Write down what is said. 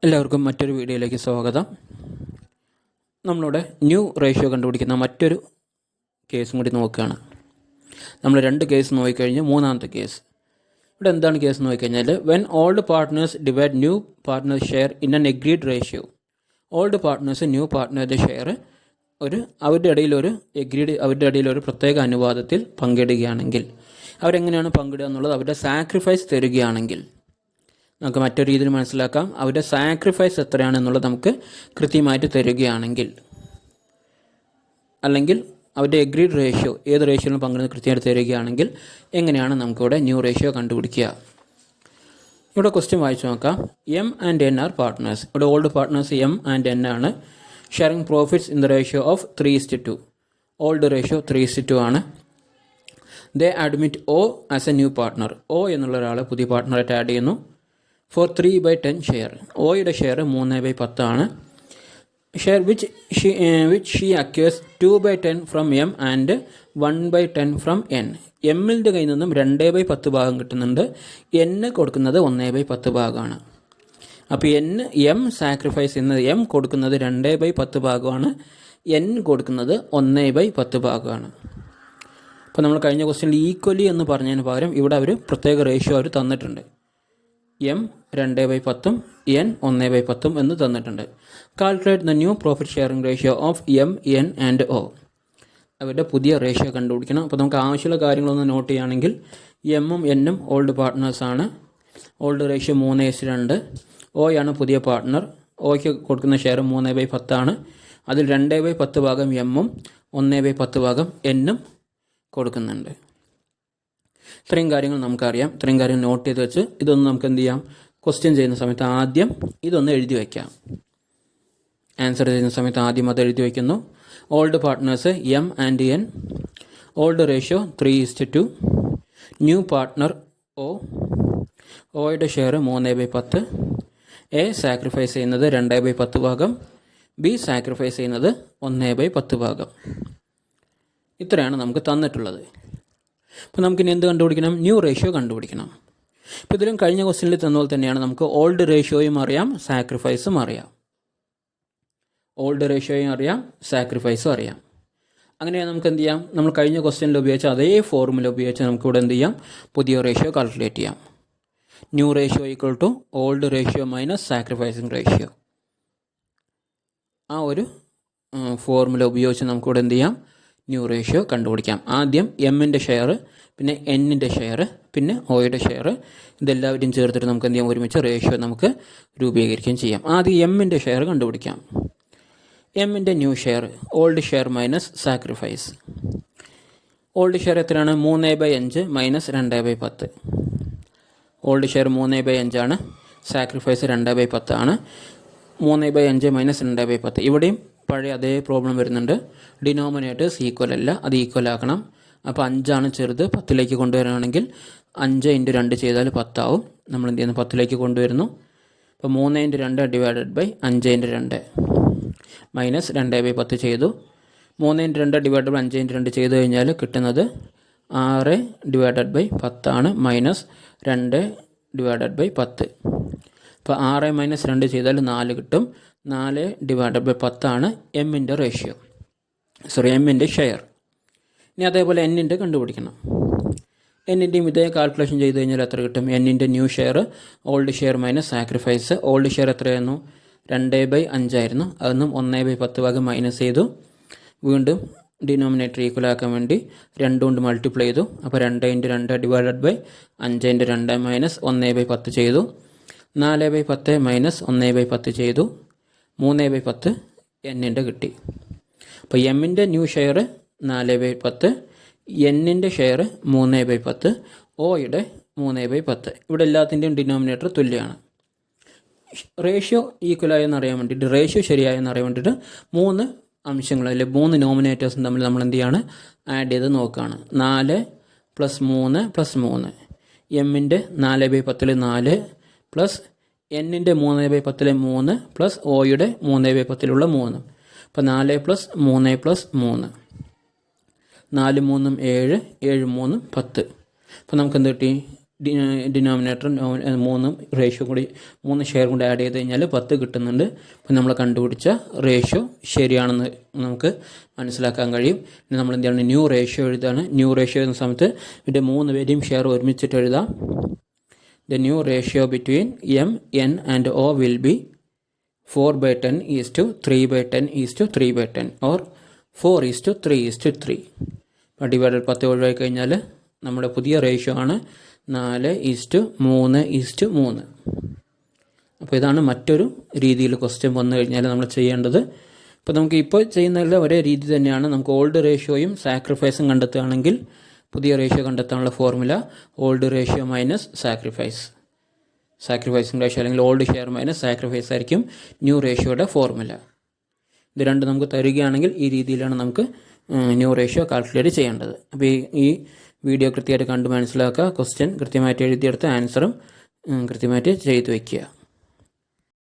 എല്ലാവർക്കും മറ്റൊരു വീഡിയോയിലേക്ക് സ്വാഗതം. നമ്മളുടെ ന്യൂ റേഷ്യോ കണ്ടുപിടിക്കുന്ന മറ്റൊരു കേസും കൂടി നോക്കുകയാണ്. നമ്മൾ 2 കേസ് നോക്കിക്കഴിഞ്ഞ് മൂന്നാമത്തെ കേസ്. ഇവിടെ എന്താണ് കേസ് നോക്കിക്കഴിഞ്ഞാൽ, when old partners divide new partners share in an agreed ratio. Old partners new പാർട്ട്നറുടെ ഷെയർ അവരുടെ ഇടയിൽ ഒരു പ്രത്യേക അനുപാതത്തിൽ പങ്കിടുകയാണെങ്കിൽ, അവരെങ്ങനെയാണ് പങ്കിടുക എന്നുള്ളത് അവരുടെ സാക്രിഫൈസ് തരികയാണെങ്കിൽ നമുക്ക് മറ്റൊരു രീതിയിൽ മനസ്സിലാക്കാം. അവരുടെ സാക്രിഫൈസ് എത്രയാണെന്നുള്ളത് നമുക്ക് കൃത്യമായിട്ട് തരികയാണെങ്കിൽ, അല്ലെങ്കിൽ അവരുടെ എഗ്രീഡ് റേഷ്യോ ഏത് റേഷ്യോയിലും പങ്കിടുന്നത് കൃത്യമായിട്ട് തരികയാണെങ്കിൽ എങ്ങനെയാണ് നമുക്കിവിടെ ന്യൂ റേഷ്യോ കണ്ടുപിടിക്കുക. ഇവിടെ ക്വസ്റ്റ്യൻ വായിച്ചു നോക്കാം. M and N are partners. ഇവിടെ old partners M and N ആണ്. Sharing profits in the ratio of 3:2. Old ratio 3:2 ആണ്. They admit O as a new partner. O എന്നുള്ള ഒരാൾ പുതിയ പാർട്ട്ണറായിട്ട് ആഡ് ചെയ്യുന്നു. For 3/10 share. ഒയുടെ ഷെയർ 3/10 ആണ്. Share which she acquires 2/10 from M and 1/10 from N. എമ്മിൻ്റെ കയ്യിൽ നിന്നും 2/10 ഭാഗം കിട്ടുന്നുണ്ട്. എന്ന് കൊടുക്കുന്നത് 1/10 ഭാഗമാണ്. അപ്പോൾ എം സാക്രിഫൈസ് ചെയ്യുന്നത്, എം കൊടുക്കുന്നത് 2/10 ഭാഗമാണ്, എൻ കൊടുക്കുന്നത് 1/10 ഭാഗമാണ്. അപ്പോൾ നമ്മൾ കഴിഞ്ഞ ക്വസ്റ്റ്യനിൽ ഈക്വലി എന്ന് പറഞ്ഞതിന് പകരം ഇവിടെ അവർ പ്രത്യേക റേഷ്യോ അവർ തന്നിട്ടുണ്ട്. എം 2/10 എൻ 1/10 എന്ന് തന്നിട്ടുണ്ട്. Calculate the new profit sharing ratio of M N and O. അവരുടെ പുതിയ റേഷ്യോ കണ്ടുപിടിക്കണം. അപ്പോൾ നമുക്ക് ആവശ്യമുള്ള കാര്യങ്ങളൊന്ന് നോട്ട് ചെയ്യുകയാണെങ്കിൽ, എമ്മും എന്നും ഓൾഡ് പാർട്ട്നേഴ്സാണ്. Old ratio 3:2. ഒയാണ് പുതിയ പാർട്ട്ണർ. ഒയ്ക്ക് കൊടുക്കുന്ന ഷെയർ 3/10 ആണ്. അതിൽ 2/10 ഭാഗം എമ്മും 1/10 ഭാഗം എന്നും കൊടുക്കുന്നുണ്ട്. ഇത്രയും കാര്യങ്ങൾ നമുക്കറിയാം. ഇത്രയും കാര്യങ്ങൾ നോട്ട് ചെയ്ത് വെച്ച് ഇതൊന്ന് നമുക്ക് എന്ത് ചെയ്യാം, ക്വസ്റ്റ്യൻ ചെയ്യുന്ന സമയത്ത് ആദ്യം ഇതൊന്ന് എഴുതി വയ്ക്കാം. ആൻസർ ചെയ്യുന്ന സമയത്ത് ആദ്യം അത് എഴുതി വയ്ക്കുന്നു. Old partners M and N. Old ratio 3:2. New partner O. ഒയുടെ ഷെയർ 3/10. എ സാക്രിഫൈസ് ചെയ്യുന്നത് 2/10 ഭാഗം. ബി സാക്രിഫൈസ് ചെയ്യുന്നത് 1/10 ഭാഗം. ഇത്രയാണ് നമുക്ക് തന്നിട്ടുള്ളത്. അപ്പോൾ നമുക്കിനി എന്ത് കണ്ടുപിടിക്കണം? ന്യൂ റേഷ്യോ കണ്ടുപിടിക്കണം. ഇപ്പോൾ ഇതിലും കഴിഞ്ഞ ക്വസ്റ്റ്യനിൽ തന്നപോലെ തന്നെയാണ്. നമുക്ക് ഓൾഡ് റേഷ്യോയും അറിയാം, സാക്രിഫൈസും അറിയാം. ഓൾഡ് റേഷ്യോയും അറിയാം, സാക്രിഫൈസും അറിയാം. അങ്ങനെയാണ് നമുക്ക് എന്ത് ചെയ്യാം, നമ്മൾ കഴിഞ്ഞ ക്വസ്റ്റ്യനിൽ ഉപയോഗിച്ച അതേ ഫോർമുല ഉപയോഗിച്ച് നമുക്കിവിടെ എന്ത് ചെയ്യാം, പുതിയ റേഷ്യോ കാൽക്കുലേറ്റ് ചെയ്യാം. New ratio equal to old ratio minus sacrificing ratio. ആ ഒരു ഫോർമുല ഉപയോഗിച്ച് നമുക്കിവിടെ എന്ത് ചെയ്യാം, ന്യൂ റേഷ്യോ കണ്ടുപിടിക്കാം. ആദ്യം എമ്മിൻ്റെ ഷെയർ, പിന്നെ എന്നിൻ്റെ ഷെയർ, പിന്നെ ഒയുടെ ഷെയർ, ഇതെല്ലാവരും ചേർത്തിട്ട് നമുക്ക് എന്ത് ചെയ്യാം, ഒരുമിച്ച് റേഷ്യോ നമുക്ക് രൂപീകരിക്കുകയും ചെയ്യാം. ആദ്യം എമ്മിൻ്റെ ഷെയർ കണ്ടുപിടിക്കാം. എമ്മിൻ്റെ new share old share minus sacrifice. Old share എത്രയാണ്? 3/5 മൈനസ് 2/10. ഓൾഡ് ഷെയർ 3/5 ആണ്. സാക്രിഫൈസ് 2/10 ആണ്. 3/5 മൈനസ് 2/10. ഇവിടെയും പഴയ അതേ പ്രോബ്ലം വരുന്നുണ്ട്. ഡിനോമിനേറ്റേഴ്സ് ഈക്വൽ അല്ല, അത് ഈക്വൽ ആക്കണം. അപ്പോൾ 5 ചെറുത്, 10 കൊണ്ടുവരികയാണെങ്കിൽ 5 × 2 ചെയ്താൽ 10 ആവും. നമ്മൾ എന്ത് ചെയ്യുന്നു, 10 കൊണ്ടുവരുന്നു. അപ്പോൾ 3 × 2 ഡിവൈഡഡ് ബൈ 5 × 2 മൈനസ് 2/10 ചെയ്തു. 3 × 2 ഡിവൈഡഡ് ബൈ 5 × 2 ചെയ്ത് കഴിഞ്ഞാൽ കിട്ടുന്നത് 6 ഡിവൈഡഡ് ബൈ 10 ആണ്, മൈനസ് 2 ഡിവൈഡഡ് ബൈ 10. അപ്പോൾ 6 മൈനസ് 2 ചെയ്താൽ 4 കിട്ടും. 4 ഡിവൈഡഡ് ബൈ 10 ആണ് എമ്മിൻ്റെ റേഷ്യോ, എമ്മിൻ്റെ ഷെയർ. ഇനി അതേപോലെ എന്നിൻ്റെ കണ്ടുപിടിക്കണം. എന്നിൻ്റെയും ഇതേ കാൽക്കുലേഷൻ ചെയ്ത് കഴിഞ്ഞാൽ എത്ര കിട്ടും? എന്നിൻ്റെ new share old share minus sacrifice. Old share എത്രയായിരുന്നു? 2/5 ആയിരുന്നു. അതൊന്നും 1/10 ഭാഗം മൈനസ് ചെയ്തു. വീണ്ടും ഡിനോമിനേറ്റർ ഈക്വൽ ആക്കാൻ വേണ്ടി 2 കൊണ്ട് മൾട്ടിപ്ലൈ ചെയ്തു. അപ്പോൾ 2 × 2 ഡിവൈഡഡ് ബൈ 5 × 2 മൈനസ് 1/10 ചെയ്തു. 4/10 മൈനസ് 1/10 ചെയ്തു. 3/10 എന്നിൻ്റെ കിട്ടി. അപ്പോൾ എമ്മിൻ്റെ ന്യൂ ഷെയർ 4/10, എന്നിൻ്റെ ഷെയർ 3/10, ഒയുടെ 3/10. ഇവിടെ എല്ലാത്തിൻ്റെയും ഡിനോമിനേറ്റർ തുല്യമാണ്. റേഷ്യോ ഈക്വലായെന്ന് അറിയാൻ വേണ്ടിയിട്ട്, റേഷ്യോ ശരിയായെന്ന് അറിയാൻ വേണ്ടിയിട്ട് 3 അംശങ്ങൾ, അല്ലെങ്കിൽ 3 നോമിനേറ്റേഴ്സും തമ്മിൽ നമ്മൾ എന്ത് ചെയ്യാണ്, ആഡ് ചെയ്ത് നോക്കുകയാണ്. 4 + 3 + 3. എമ്മിൻ്റെ 4/10 4 പ്ലസ് എന്നിൻ്റെ 3/10 3 പ്ലസ് ഒയുടെ 3/10 3. അപ്പോൾ 4 + 3 + 3, 4 × 3 7, 7 × 3 10. അപ്പോൾ നമുക്ക് എന്ത് കിട്ടി? ഡിനോമിനേറ്റർ 3 ഷെയർ കൂടി ആഡ് ചെയ്ത് കഴിഞ്ഞാൽ 10 കിട്ടുന്നുണ്ട്. അപ്പോൾ നമ്മൾ കണ്ടുപിടിച്ച റേഷ്യോ ശരിയാണെന്ന് നമുക്ക് മനസ്സിലാക്കാൻ കഴിയും. ഇനി നമ്മൾ എന്താണ് ന്യൂ റേഷ്യോ എഴുതാണ്. ന്യൂ റേഷ്യോ എന്ന സമയത്ത് ഇതിൻ്റെ 3 പേരെയും ഷെയർ ഒരുമിച്ചിട്ട് എഴുതാം. The new ratio between M, N and O will be 4/10 is to 3/10 is to 3/10 or 4 is to 3 is to 3. അപ്പോൾ ഡിവൈഡഡ് 10 ഒഴിവായി കഴിഞ്ഞാൽ നമ്മുടെ പുതിയ റേഷ്യോ ആണ് 4:3:3. അപ്പോൾ ഇതാണ് മറ്റൊരു രീതിയിൽ ക്വസ്റ്റ്യൻ വന്നു കഴിഞ്ഞാൽ നമ്മൾ ചെയ്യേണ്ടത്. ഇപ്പോൾ നമുക്ക് ഇപ്പോൾ ചെയ്യുന്നതിൽ ഒരേ രീതി തന്നെയാണ്. നമുക്ക് ഓൾഡ് റേഷ്യോയും സാക്രിഫൈസും കണ്ടെത്തുകയാണെങ്കിൽ പുതിയ റേഷ്യോ കണ്ടെത്താനുള്ള formula old ratio minus sacrificing ratio അല്ലെങ്കിൽ ഓൾഡ് ഷെയർ മൈനസ് സാക്രിഫൈസ് ആയിരിക്കും ന്യൂ റേഷ്യോയുടെ ഫോർമുല. ഇത് രണ്ടും നമുക്ക് തരികയാണെങ്കിൽ ഈ രീതിയിലാണ് നമുക്ക് ന്യൂ റേഷ്യോ കാൽക്കുലേറ്റ് ചെയ്യേണ്ടത്. അപ്പോൾ ഈ വീഡിയോ കൃത്യമായിട്ട് കണ്ട് മനസ്സിലാക്കുക. ക്വസ്റ്റ്യൻ കൃത്യമായിട്ട് എഴുതിയെടുത്ത് ആൻസറും കൃത്യമായിട്ട് ചെയ്തു വയ്ക്കുക.